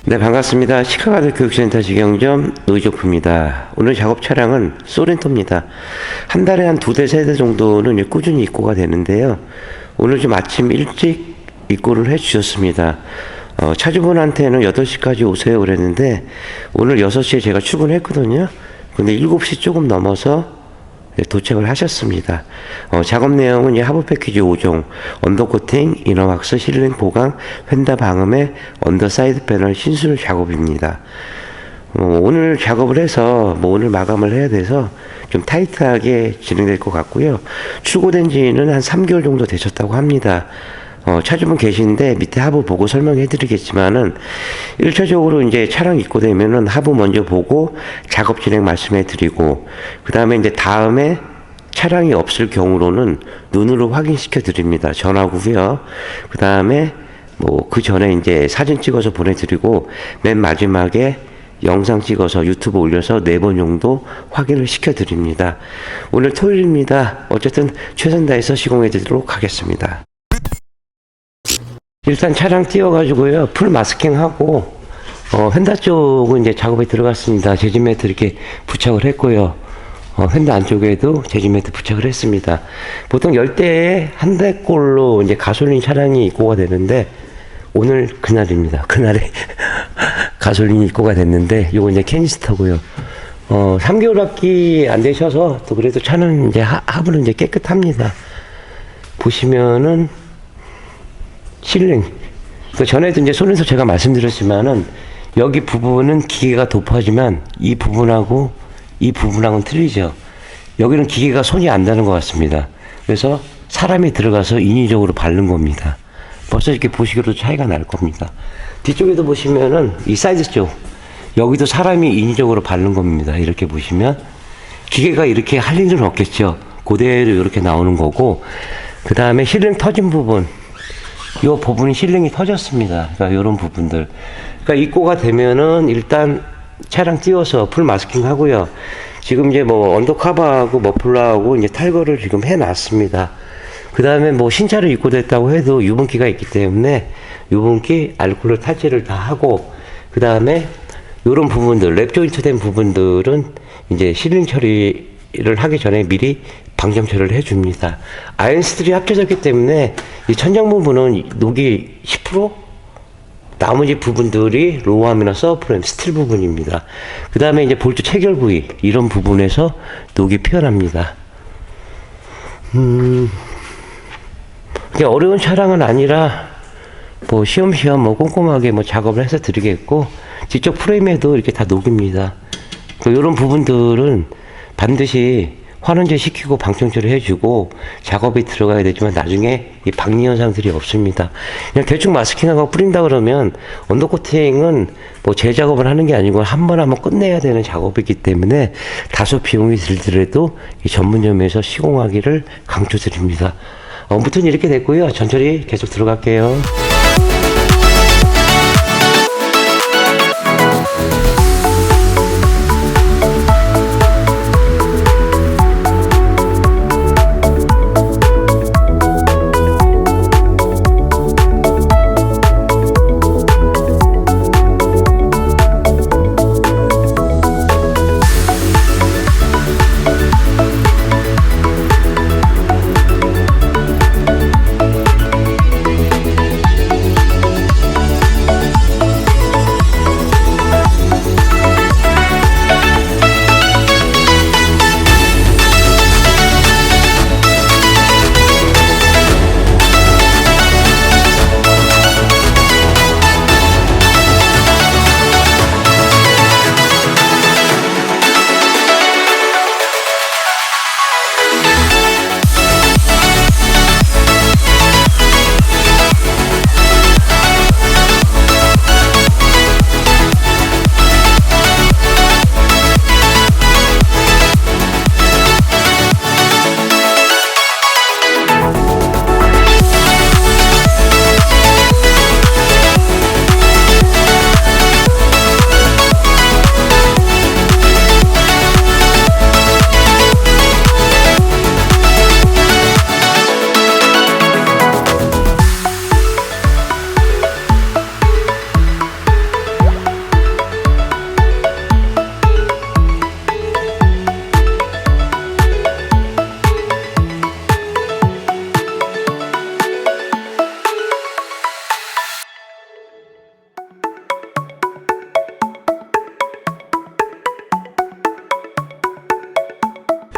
네, 반갑습니다. 치카가드 교육센터 직영점 노이조프입니다. 오늘 작업 차량은 소렌토입니다. 한 달에 한 2대, 3대 정도는 꾸준히 입고가 되는데요. 오늘 좀 아침 일찍 입고를 해 주셨습니다. 차주분한테는 8시까지 오세요 그랬는데 오늘 6시에 제가 출근했거든요. 근데 7시 조금 넘어서 도착을 하셨습니다. 작업 내용은 하부 패키지 5종, 언더코팅, 이너왁스, 실링 보강, 휀다 방음에 언더 사이드 패널 신술 작업입니다. 오늘 작업을 해서 오늘 마감을 해야 돼서 좀 타이트하게 진행될 것 같고요. 출고된 지는 한 3개월 정도 되셨다고 합니다. 차주분 계신데 밑에 하부 보고 설명해 드리겠지만은 1차적으로 이제 차량 입고되면은 하부 먼저 보고 작업 진행 말씀해 드리고 그 다음에 이제 다음에 차량이 없을 경우로는 눈으로 확인시켜 드립니다. 전화고요. 그 다음에 그 전에 이제 사진 찍어서 보내드리고 맨 마지막에 영상 찍어서 유튜브 올려서 4번 정도 확인을 시켜 드립니다. 오늘 토요일입니다. 어쨌든 최선 다해서 시공해 드리도록 하겠습니다. 일단 차량 띄워가지고요. 풀 마스킹하고, 휀다 쪽은 이제 작업에 들어갔습니다. 재질 매트 이렇게 부착을 했고요. 휀다 안쪽에도 재질 매트 부착을 했습니다. 보통 10대에 한 대꼴로 이제 가솔린 차량이 입고가 되는데, 오늘 그날입니다. 그날에 가솔린이 입고가 됐는데, 요거 이제 캐니스터고요. 3개월밖에 안 되셔서, 또 그래도 차는 이제 하부는 이제 깨끗합니다. 보시면은, 실링. 그 전에도 이제 손에서 제가 말씀드렸지만은 여기 부분은 기계가 도포하지만 이 부분하고는 틀리죠. 여기는 기계가 손이 안 닿는 것 같습니다. 그래서 사람이 들어가서 인위적으로 바른 겁니다. 벌써 이렇게 보시기로도 차이가 날 겁니다. 뒤쪽에도 보시면은 이 사이드 쪽 여기도 사람이 인위적으로 바른 겁니다. 이렇게 보시면 기계가 이렇게 할 일은 없겠죠. 그대로 이렇게 나오는 거고 그 다음에 실링 터진 부분 이 부분이 실링이 터졌습니다. 그러니까 이런 부분들. 그러니까 입고가 되면은 일단 차량 띄워서 풀 마스킹 하고요. 지금 이제 언더커버하고 머플러하고 이제 탈거를 지금 해놨습니다. 그 다음에 신차를 입고됐다고 해도 유분기가 있기 때문에 유분기 알코올 탈취를 다 하고 그 다음에 이런 부분들 랩 조인트 된 부분들은 이제 실링 처리를 하기 전에 미리 방정 처리를 해줍니다. 아이언스틸이 합쳐졌기 때문에 이 천장 부분은 녹이 10%? 나머지 부분들이 로우암이나 서브프레임, 스틸 부분입니다. 그 다음에 이제 볼트 체결 부위, 이런 부분에서 녹이 피어납니다. 그게 어려운 차량은 아니라, 시험시험 꼼꼼하게 작업을 해서 드리겠고, 뒤쪽 프레임에도 이렇게 다 녹입니다. 이런 부분들은 반드시 환원제 시키고 방청처리 해주고 작업이 들어가야 되지만 나중에 이 박리 현상들이 없습니다. 그냥 대충 마스킹하고 뿌린다 그러면 언더코팅은 재작업을 하는 게 아니고 한 번 하면 끝내야 되는 작업이기 때문에 다소 비용이 들더라도 이 전문점에서 시공하기를 강조드립니다. 아무튼 이렇게 됐고요. 천천히 계속 들어갈게요.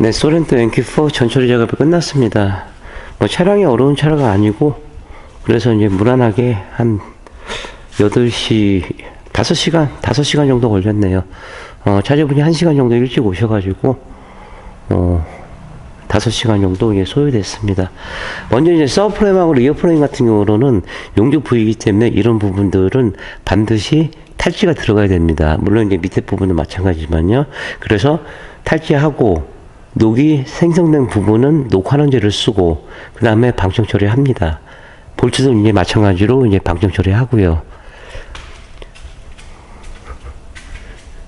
네, 소렌토 NQ4 전처리 작업이 끝났습니다. 뭐 차량이 어려운 차가 아니고, 그래서 이제 무난하게 한 8시, 5시간 정도 걸렸네요. 차주분이 1시간 정도 일찍 오셔가지고, 5시간 정도 이제 소요됐습니다. 먼저 이제 서브프레임하고 리어프레임 같은 경우로는 용접 부위이기 때문에 이런 부분들은 반드시 탈지가 들어가야 됩니다. 물론 이제 밑에 부분은 마찬가지지만요. 그래서 탈지하고 녹이 생성된 부분은 녹환원제를 쓰고 그 다음에 방청 처리합니다. 볼트도 이제 마찬가지로 이제 방청 처리하고요.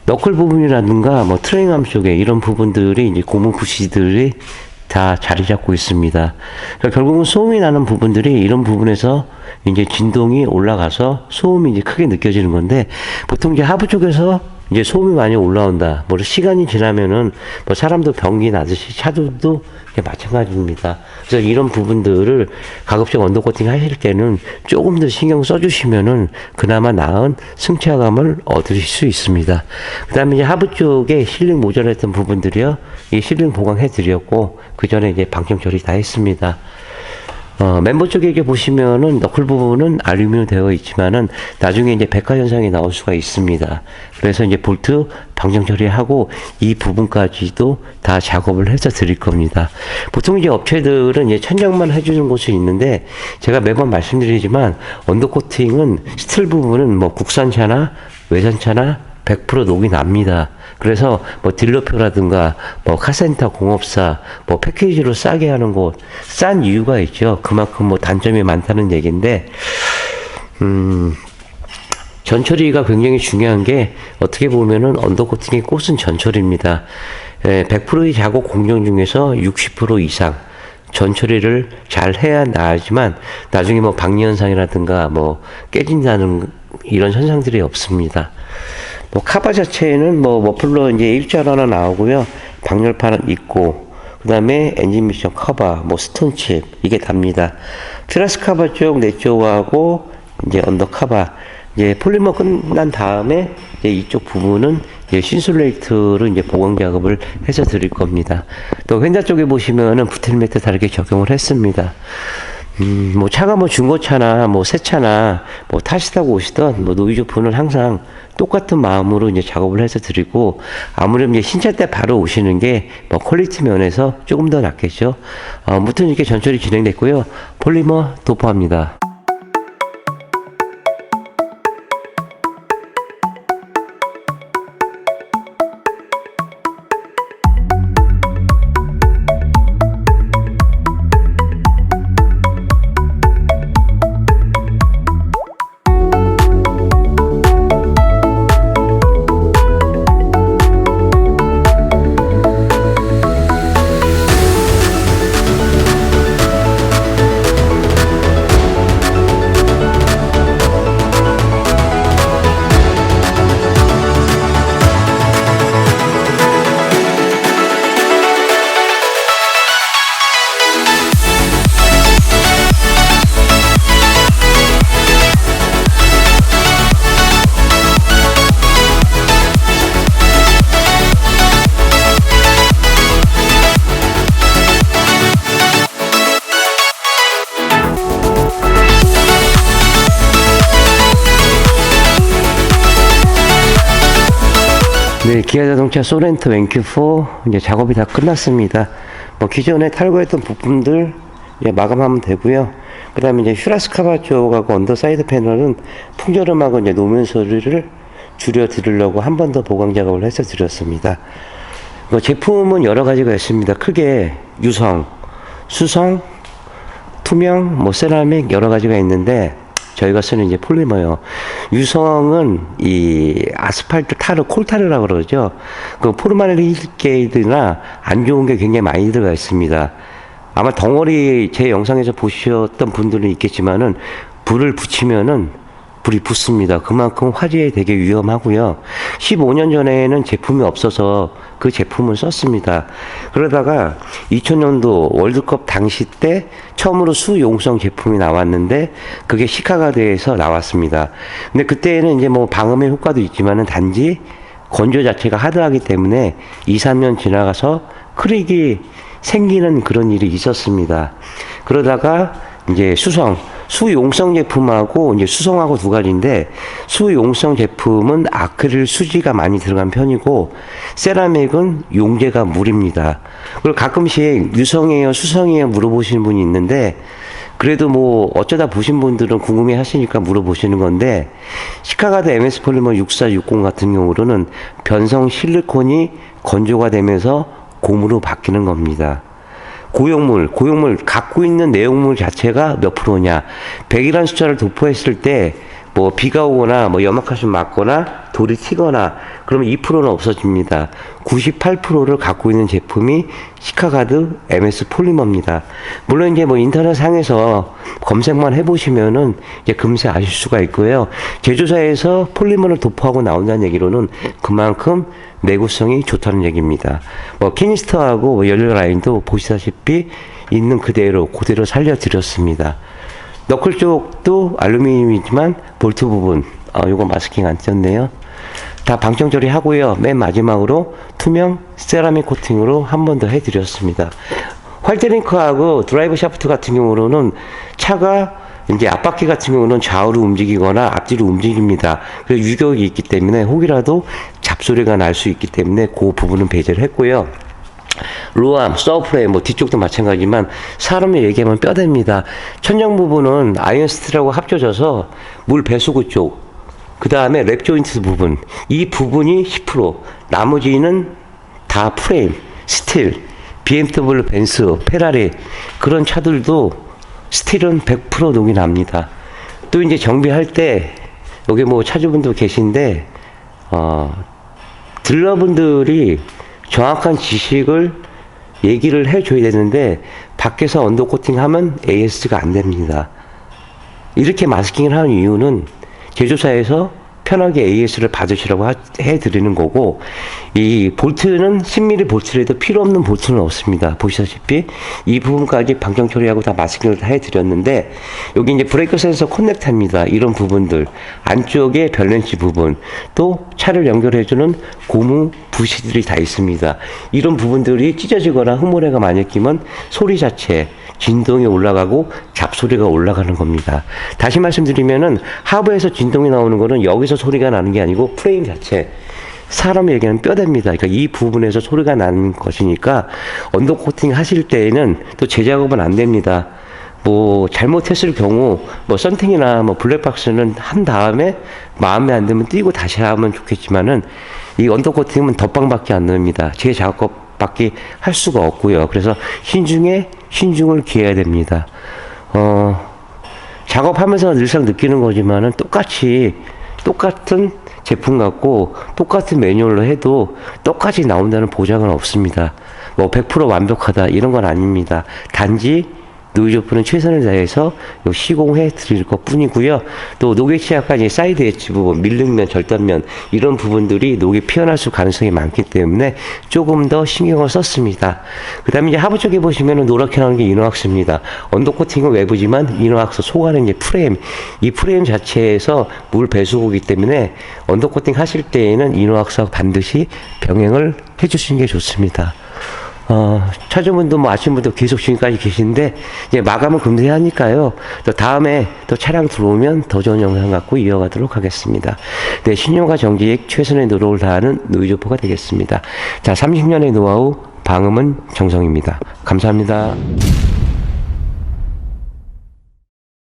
너클 부분이라든가 뭐 트레잉암 쪽에 이런 부분들이 이제 고무 부시들이 다 자리 잡고 있습니다. 그러니까 결국은 소음이 나는 부분들이 이런 부분에서 이제 진동이 올라가서 소음이 이제 크게 느껴지는 건데, 보통 이제 하부 쪽에서 이제 소음이 많이 올라온다. 뭐 시간이 지나면은 뭐 사람도 병이 나듯이 차들도 마찬가지입니다. 그래서 이런 부분들을 가급적 언더코팅 하실 때는 조금 더 신경 써주시면은 그나마 나은 승차감을 얻으실 수 있습니다. 그 다음에 이제 하부 쪽에 실링 모자랐던 부분들이요, 이 실링 보강해 드렸고, 그 전에 이제 방청 처리 다 했습니다. 멤버 쪽에 이렇게 보시면은 너클 부분은 알루미늄 되어 있지만은 나중에 이제 백화 현상이 나올 수가 있습니다. 그래서 이제 볼트 방정 처리하고 이 부분까지도 다 작업을 해서 드릴 겁니다. 보통 이제 업체들은 이제 천장만 해주는 곳이 있는데, 제가 매번 말씀드리지만 언더코팅은 스틸 부분은 뭐 국산차나 외산차나 100% 녹이 납니다. 그래서 뭐 딜러표라든가 뭐 카센터 공업사 뭐 패키지로 싸게 하는 곳, 싼 이유가 있죠. 그만큼 뭐 단점이 많다는 얘기인데, 전처리가 굉장히 중요한 게, 어떻게 보면은 언더코팅의 꽃은 전처리입니다. 100%의 작업 공정 중에서 60% 이상 전처리를 잘 해야 나지만 나중에 뭐 박리현상이라든가 뭐 깨진다는 이런 현상들이 없습니다. 뭐 카바 자체에는 뭐 머플러 이제 일자로 하나 나오고요, 방열판은 있고, 그 다음에 엔진 미션 커버, 뭐 스톤칩 이게 답니다. 트라스 커버 쪽 내쪽하고 이제 언더 커버, 이제 폴리머 끝난 다음에 이제 이쪽 부분은 이제 신슐레이트로 이제 보강 작업을 해서 드릴 겁니다. 또 휀다 쪽에 보시면은 부틸매트 다르게 적용을 했습니다. 뭐 차가 뭐 중고차나 뭐 새 차나 뭐 타시다고 오시던 뭐 노이즈오프는 항상 똑같은 마음으로 이제 작업을 해서 드리고, 아무래도 이제 신차 때 바로 오시는 게 뭐 퀄리티 면에서 조금 더 낫겠죠. 아무튼 이렇게 전처리 진행됐고요. 폴리머 도포합니다. 네, 기아자동차 소렌토 NQ4 이제 작업이 다 끝났습니다. 뭐 기존에 탈거했던 부품들 이제 마감하면 되고요. 그 다음에 이제 슈라스카바 쪽하고 언더사이드 패널은 풍절음하고 이제 노면 소리를 줄여 드리려고 한 번 더 보강 작업을 해서 드렸습니다. 뭐 제품은 여러 가지가 있습니다. 크게 유성, 수성, 투명, 뭐 세라믹 여러 가지가 있는데, 저희가 쓰는 이제 폴리머요. 유성은 이 아스팔트 타르, 콜타르라고 그러죠. 그 포르말데히드나 안 좋은 게 굉장히 많이 들어가 있습니다. 아마 덩어리 제 영상에서 보셨던 분들은 있겠지만은 불을 붙이면은 불이 붙습니다. 그만큼 화재에 되게 위험하고요. 15년 전에는 제품이 없어서 그 제품을 썼습니다. 그러다가 2000년도 월드컵 당시 때 처음으로 수용성 제품이 나왔는데, 그게 시카가드에서 나왔습니다. 근데 그때는 이제 뭐 방음의 효과도 있지만은 단지 건조 자체가 하드하기 때문에 2, 3년 지나가서 크랙이 생기는 그런 일이 있었습니다. 그러다가 이제 수용성 제품하고 이제 수성하고 두 가지인데, 수용성 제품은 아크릴 수지가 많이 들어간 편이고 세라믹은 용제가 물입니다. 그리고 가끔씩 유성이에요 수성이에요 물어보시는 분이 있는데, 그래도 뭐 어쩌다 보신 분들은 궁금해 하시니까 물어보시는 건데, 시카가드 MS 폴리머 6460 같은 경우로는 변성 실리콘이 건조가 되면서 고무로 바뀌는 겁니다. 고용물 갖고 있는 내용물 자체가 몇 프로냐, 100이라는 숫자를 도포했을 때 뭐 비가 오거나 뭐 염화칼슘 맞거나 돌이 튀거나 그러면 2%는 없어집니다. 98%를 갖고 있는 제품이 시카가드 MS 폴리머입니다. 물론 이제 뭐 인터넷 상에서 검색만 해보시면은 이제 금세 아실 수가 있고요. 제조사에서 폴리머를 도포하고 나온다는 얘기로는 그만큼 내구성이 좋다는 얘기입니다. 뭐 캐니스터하고 뭐 연료 라인도 보시다시피 있는 그대로 살려드렸습니다. 너클 쪽도 알루미늄이지만 볼트 부분, 요거 마스킹 안 떴네요. 다 방청 처리하고요. 맨 마지막으로 투명 세라믹 코팅으로 한 번 더 해드렸습니다. 활트링크하고 드라이브 샤프트 같은 경우로는 차가 이제 앞바퀴 같은 경우는 좌우로 움직이거나 앞뒤로 움직입니다. 그래서 유격이 있기 때문에 혹이라도 잡소리가 날 수 있기 때문에 그 부분은 배제를 했고요. 로암, 서프레임, 뭐 뒤쪽도 마찬가지지만 사람을 얘기하면 뼈대입니다. 천장 부분은 아이언스틸하고 합쳐져서 물 배수구 쪽, 그 다음에 랩 조인트 부분, 이 부분이 10%, 나머지는 다 프레임, 스틸, BMW, 벤츠, 페라리 그런 차들도 스틸은 100% 녹이 납니다. 또 이제 정비할 때 여기 뭐 차주분도 계신데 딜러분들이 정확한 지식을 얘기를 해줘야 되는데 밖에서 언더 코팅하면 AS가 안 됩니다. 이렇게 마스킹을 하는 이유는 제조사에서 편하게 AS를 받으시라고 해드리는 거고, 이 볼트는 10mm 볼트라도 필요 없는 볼트는 없습니다. 보시다시피 이 부분까지 방정 처리하고 다 마스킹을 다 해드렸는데, 여기 이제 브레이크 센서 커넥터입니다. 이런 부분들, 안쪽에 별렌치 부분, 또 차를 연결해주는 고무 부시들이 다 있습니다. 이런 부분들이 찢어지거나 흠모래가 많이 끼면 소리 자체, 진동이 올라가고 잡소리가 올라가는 겁니다. 다시 말씀드리면은 하부에서 진동이 나오는 거는 여기서 소리가 나는 게 아니고 프레임 자체, 사람 얘기하는 뼈대입니다. 그러니까 이 부분에서 소리가 나는 것이니까 언더 코팅 하실 때에는 또 재작업은 안 됩니다. 뭐 잘못했을 경우 뭐 썬팅이나 뭐 블랙박스는 한 다음에 마음에 안 들면 띄고 다시 하면 좋겠지만은 이 언더 코팅은 덧방밖에 안 됩니다. 재작업밖에 할 수가 없고요. 그래서 신중을 기해야 됩니다. 작업하면서 늘상 느끼는 거지만은 똑같은 제품 갖고 똑같은 매뉴얼로 해도 똑같이 나온다는 보장은 없습니다. 뭐 100% 완벽하다 이런 건 아닙니다. 단지 노이즈오프는 최선을 다해서 시공해 드릴 것 뿐이고요. 또 녹에 취약한 사이드 엣지 부분, 밀릉면, 절단면 이런 부분들이 녹이 피어날 수 가능성이 많기 때문에 조금 더 신경을 썼습니다. 그 다음에 이제 하부 쪽에 보시면은 노랗게 나오는 게 이너왁스입니다. 언더 코팅은 외부지만 이너왁스 속안은 이제 프레임, 이 프레임 자체에서 물 배수구이기 때문에 언더 코팅 하실 때에는 이너왁스와 반드시 병행을 해주시는 게 좋습니다. 차주분도 뭐 아침부터 계속 지금까지 계신데 이제 마감은 금세 하니까요. 또 다음에 또 차량 들어오면 더 좋은 영상 갖고 이어가도록 하겠습니다. 네, 신용과 정직 최선의 노력을 다하는 노이즈오프가 되겠습니다. 자, 30년의 노하우 방음은 정성입니다. 감사합니다.